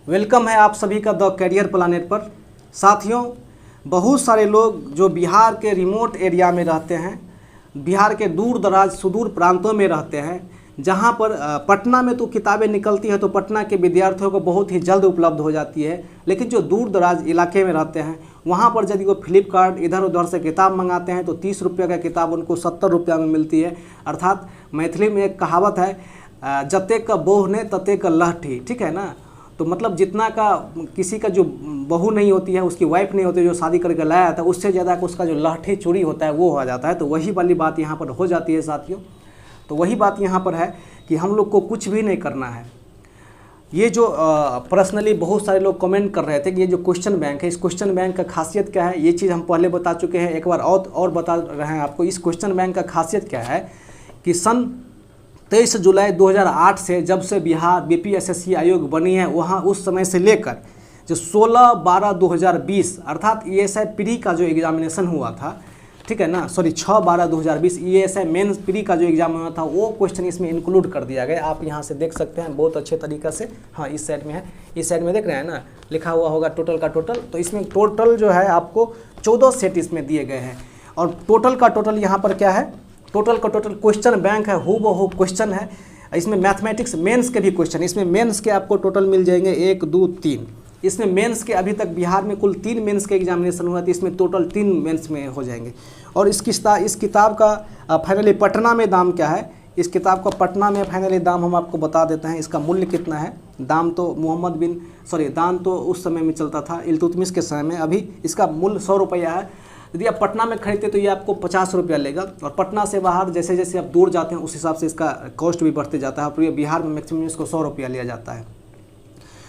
Welcome है आप सभी का द करियर प्लानेट पर। साथियों, बहुत सारे लोग जो बिहार के रिमोट एरिया में रहते हैं, बिहार के दूर दराज सुदूर प्रांतों में रहते हैं, जहां पर पटना में तो किताबें निकलती है तो पटना के विद्यार्थियों को बहुत ही जल्द उपलब्ध हो जाती है, लेकिन जो दूर दराज इलाके में रहते हैं वहां पर यदि वो फ्लिपकार्ट इधर उधर से किताब मंगाते हैं तो 30 रुपये का किताब उनको 70 रुपये में मिलती है। अर्थात मैथिली में एक कहावत है, जते का बोह ने तते का लहठी, ठीक है ना। तो मतलब जितना का किसी का जो बहू नहीं होती है, उसकी वाइफ नहीं होती, जो शादी करके लाया था, उससे ज़्यादा उसका जो लहठी चूड़ी होता है वो हो जाता है। तो वही वाली बात यहाँ पर हो जाती है साथियों। तो वही बात यहाँ पर है कि हम लोग को कुछ भी नहीं करना है। ये जो पर्सनली बहुत सारे लोग कमेंट कर रहे थे कि ये जो क्वेश्चन बैंक है, इस क्वेश्चन बैंक का खासियत क्या है, ये चीज़ हम पहले बता चुके हैं, एक बार और बता रहे हैं आपको। इस क्वेश्चन बैंक का खासियत क्या है कि सन 23 जुलाई 2008 से जब से बिहार बीपीएसएससी आयोग बनी है, वहाँ उस समय से लेकर जो 16/12/2020 अर्थात ईएसआई प्री का जो एग्जामिनेशन हुआ था, ठीक है ना, सॉरी 6/12/2020 ईएसआई मेंस प्री का जो एग्जाम हुआ था वो क्वेश्चन इसमें इंक्लूड कर दिया गया। आप यहाँ से देख सकते हैं बहुत अच्छे तरीक़े से। हाँ, इस साइड में है, इस साइड में देख रहे हैं ना, लिखा हुआ होगा टोटल का टोटल। तो इसमें टोटल जो है आपको 14 सेट इसमें दिए गए हैं और टोटल का टोटल यहाँ पर क्या है, टोटल का टोटल क्वेश्चन बैंक है, हूबहू क्वेश्चन है। इसमें मैथमेटिक्स मेंस के भी क्वेश्चन, इसमें मेंस के आपको टोटल मिल जाएंगे 1 2 3। इसमें मेंस के अभी तक बिहार में कुल 3 मेंस के एग्जामिनेशन हुआ, तो इसमें टोटल 3 मेंस में हो जाएंगे। और इस किताब का फाइनली पटना में दाम क्या है, इस किताब का पटना में फाइनली दाम हम आपको बता देते हैं। इसका मूल्य कितना है, दाम तो उस समय में चलता था इल्तुतमिश के समय में, अभी इसका मूल्य 100 रुपया है। यदि आप पटना में खरीदते तो ये आपको 50 रुपया लेगा, और पटना से बाहर जैसे जैसे आप दूर जाते हैं उस हिसाब से इसका कॉस्ट भी बढ़ते जाता है। और बिहार में मैक्सिमम इसको 100 रुपया लिया जाता है।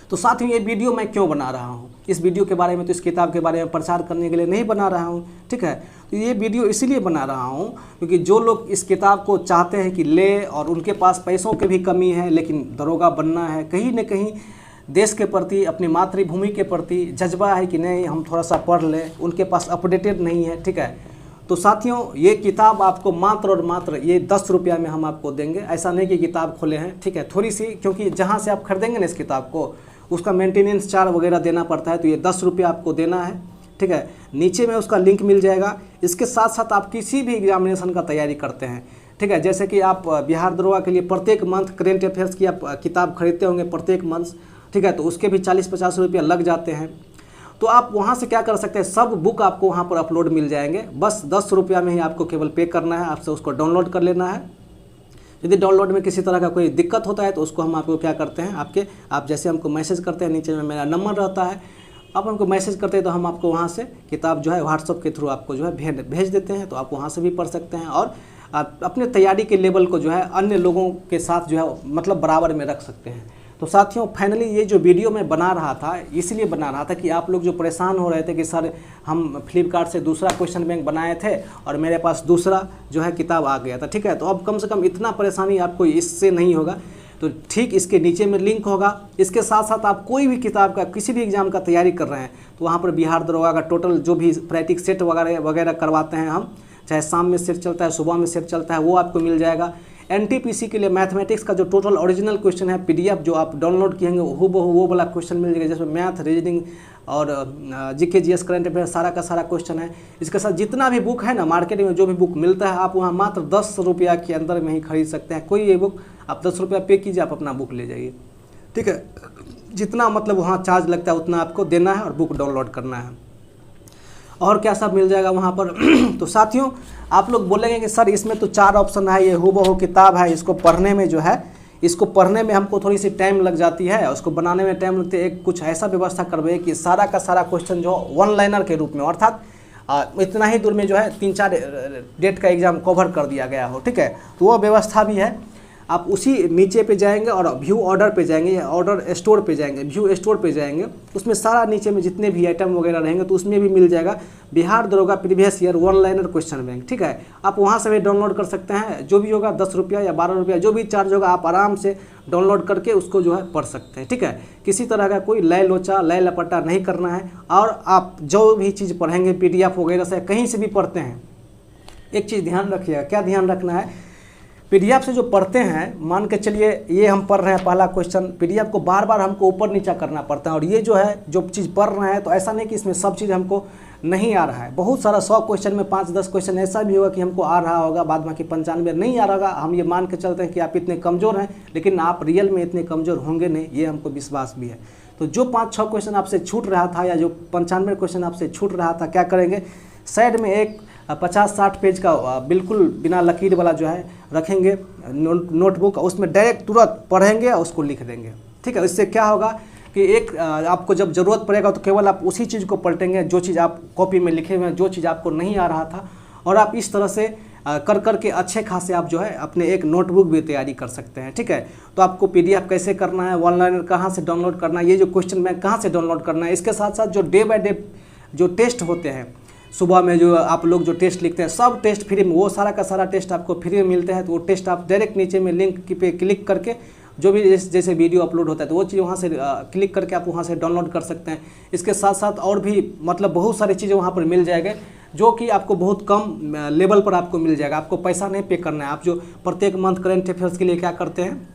तो साथ ही ये वीडियो मैं क्यों बना रहा हूँ, इस वीडियो के बारे में तो इस किताब के बारे में प्रचार करने के लिए नहीं बना रहा हूँ, ठीक है। तो ये वीडियो इसीलिए बना रहा हूँ क्योंकि जो लोग इस किताब को चाहते हैं कि ले, और उनके पास पैसों की भी कमी है लेकिन दरोगा बनना है, कहीं न कहीं देश के प्रति, अपनी मातृभूमि के प्रति जज्बा है कि नहीं हम थोड़ा सा पढ़ लें, उनके पास अपडेटेड नहीं है, ठीक है। तो साथियों, ये किताब आपको मात्र और मात्र ये 10 रुपया में हम आपको देंगे। ऐसा नहीं कि किताब खोले हैं, ठीक है, थोड़ी सी, क्योंकि जहाँ से आप खरीदेंगे ना इस किताब को उसका मेंटेनेंस चार्ज वगैरह देना पड़ता है, तो ये 10 रुपया आपको देना है, ठीक है। नीचे में उसका लिंक मिल जाएगा। इसके साथ साथ आप किसी भी एग्जामिनेशन का तैयारी करते हैं, ठीक है, जैसे कि आप बिहार दरोगा के लिए प्रत्येक मंथ करेंट अफेयर्स की आप किताब खरीदते होंगे प्रत्येक मंथ, ठीक है, तो उसके भी 40-50 रुपया लग जाते हैं। तो आप वहाँ से क्या कर सकते हैं, सब बुक आपको वहाँ पर अपलोड मिल जाएंगे। बस 10 रुपया में ही आपको केवल पे करना है, आपसे उसको डाउनलोड कर लेना है। यदि डाउनलोड में किसी तरह का कोई दिक्कत होता है तो उसको हम आपको क्या करते हैं, आप जैसे हमको मैसेज करते हैं, नीचे में मेरा नंबर रहता है, आप हमको मैसेज करते हैं तो हम आपको वहाँ से किताब जो है व्हाट्सअप के थ्रू आपको जो है भेज देते हैं। तो आप वहाँ से भी पढ़ सकते हैं और आप अपने तैयारी के लेवल को जो है अन्य लोगों के साथ जो है मतलब बराबर में रख सकते हैं। तो साथियों, फाइनली ये जो वीडियो मैं बना रहा था इसलिए बना रहा था कि आप लोग जो परेशान हो रहे थे कि सर हम फ्लिपकार्ट से दूसरा क्वेश्चन बैंक बनाए थे और मेरे पास दूसरा जो है किताब आ गया था, ठीक है, तो अब कम से कम इतना परेशानी आपको इससे नहीं होगा। तो ठीक इसके नीचे में लिंक होगा। इसके साथ साथ आप कोई भी किताब का किसी भी एग्जाम का तैयारी कर रहे हैं तो वहाँ पर बिहार दरोगा का टोटल जो भी प्रैक्टिस सेट वगैरह करवाते हैं हम, चाहे शाम में सेट चलता है, सुबह में सेट चलता है, वो आपको मिल जाएगा। एनटीपीसी के लिए मैथमेटिक्स का जो टोटल ओरिजिनल क्वेश्चन है पीडीएफ जो आप डाउनलोड किएंगे हूबहू वो वाला क्वेश्चन मिल जाएगा, जिसमें मैथ, रीजनिंग और जीके जीएस करंट अफेयर सारा का सारा क्वेश्चन है। इसके साथ जितना भी बुक है ना, मार्केट में जो भी बुक मिलता है आप वहाँ मात्र 10 रुपया के अंदर में ही खरीद सकते हैं। कोई ये बुक आप 10 रुपया पे कीजिए, आप अपना बुक ले जाइए, ठीक है। जितना मतलब वहाँ चार्ज लगता है उतना आपको देना है और बुक डाउनलोड करना है। और क्या सब मिल जाएगा वहाँ पर तो साथियों, आप लोग बोलेंगे कि सर इसमें तो 4 ऑप्शन है, ये हूबहू किताब है, इसको पढ़ने में जो है, इसको पढ़ने में हमको थोड़ी सी टाइम लग जाती है, उसको बनाने में टाइम लगती है। एक कुछ ऐसा व्यवस्था करवाइए कि सारा का सारा क्वेश्चन जो वन लाइनर के रूप में, अर्थात इतना ही दूर में जो है 3-4 डेट का एग्जाम कवर कर दिया गया हो, ठीक है, तो वो व्यवस्था भी है। आप उसी नीचे पे जाएंगे और व्यू ऑर्डर पे जाएंगे या ऑर्डर स्टोर पे जाएंगे, व्यू स्टोर पे जाएंगे, उसमें सारा नीचे में जितने भी आइटम वगैरह रहेंगे तो उसमें भी मिल जाएगा बिहार दरोगा previous year one liner question bank, ठीक है। आप वहाँ से भी डाउनलोड कर सकते हैं, जो भी होगा 10 रुपया या 12 रुपया जो भी चार्ज होगा, आप आराम से डाउनलोड करके उसको जो है पढ़ सकते हैं, ठीक है। किसी तरह का कोई लय लोचा लय लपटा नहीं करना है। और आप जो भी चीज़ पढ़ेंगे PDF वगैरह से कहीं से भी पढ़ते हैं, एक चीज़ ध्यान रखिएगा। क्या ध्यान रखना है, पीडीएफ से जो पढ़ते हैं, मान के चलिए ये हम पढ़ रहे हैं पहला क्वेश्चन, पीडीएफ को बार बार हमको ऊपर नीचा करना पड़ता है। और ये जो है जो चीज़ पढ़ रहे हैं तो ऐसा नहीं कि इसमें सब चीज़ हमको नहीं आ रहा है। बहुत सारा 100 क्वेश्चन में 5-10 क्वेश्चन ऐसा भी होगा कि हमको आ रहा होगा, बाद बाकी 95 नहीं आ रहा होगा। हम ये मान के चलते हैं कि आप इतने कमज़ोर हैं, लेकिन आप रियल में इतने कमज़ोर होंगे नहीं, ये हमको विश्वास भी है। तो जो 5-6 क्वेश्चन आपसे छूट रहा था या जो 95 क्वेश्चन आपसे छूट रहा था, क्या करेंगे, साइड में एक 50-60 पेज का बिल्कुल बिना लकीर वाला जो है रखेंगे नोटबुक, उसमें डायरेक्ट तुरंत पढ़ेंगे और उसको लिख देंगे। ठीक है, इससे क्या होगा कि एक आपको जब ज़रूरत पड़ेगा तो केवल आप उसी चीज़ को पलटेंगे जो चीज़ आप कॉपी में लिखे हुए हैं, जो चीज़ आपको नहीं आ रहा था। और आप इस तरह से कर के अच्छे खासे आप जो है अपने एक नोटबुक भी तैयारी कर सकते हैं। ठीक है, तो आपको पीडीएफ कैसे करना है, ऑनलाइन कहाँ से डाउनलोड करना है, ये जो क्वेश्चन बैंक कहाँ से डाउनलोड करना है, इसके साथ साथ जो डे बाय डे जो टेस्ट होते हैं, सुबह में जो आप लोग जो टेस्ट लिखते हैं, सब टेस्ट फ्री में, वो सारा का सारा टेस्ट आपको फ्री में मिलते हैं। तो वो टेस्ट आप डायरेक्ट नीचे में लिंक पे क्लिक करके जो भी जैसे वीडियो अपलोड होता है तो वो चीज़ वहाँ से क्लिक करके आप वहाँ से डाउनलोड कर सकते हैं। इसके साथ साथ और भी मतलब बहुत सारी चीज़ें वहाँ पर मिल जाएंगे जो कि आपको बहुत कम लेवल पर आपको मिल जाएगा। आपको पैसा नहीं पे करना है। आप जो प्रत्येक मंथ करेंट अफेयर्स के लिए क्या करते हैं,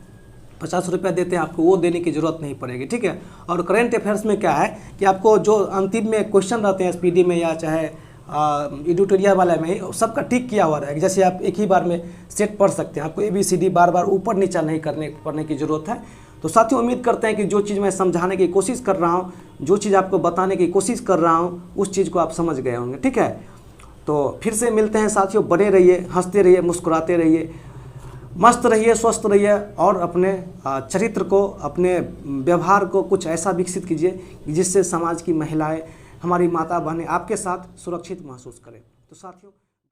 50 रुपया देते हैं, आपको वो देने की ज़रूरत नहीं पड़ेगी। ठीक है, और करेंट अफेयर्स में क्या है कि आपको जो अंतिम में क्वेश्चन रहते हैं एसपीडी में या चाहे एडिटोरियल वाला में ही, सबका टिक किया हुआ रहेगा। जैसे आप एक ही बार में सेट पढ़ सकते हैं, आपको ABCD बार बार ऊपर नीचा नहीं पढ़ने की ज़रूरत है। तो साथियों, उम्मीद करते हैं कि जो चीज़ मैं समझाने की कोशिश कर रहा हूँ, जो चीज़ आपको बताने की कोशिश कर रहा हूँ, उस चीज़ को आप समझ गए होंगे। ठीक है, तो फिर से मिलते हैं साथियों। बने रहिए, हंसते रहिए, मुस्कुराते रहिए, मस्त रहिए, स्वस्थ रहिए और अपने चरित्र को, अपने व्यवहार को कुछ ऐसा विकसित कीजिए जिससे समाज की महिलाएं, हमारी माता बहनें आपके साथ सुरक्षित महसूस करें। तो साथियों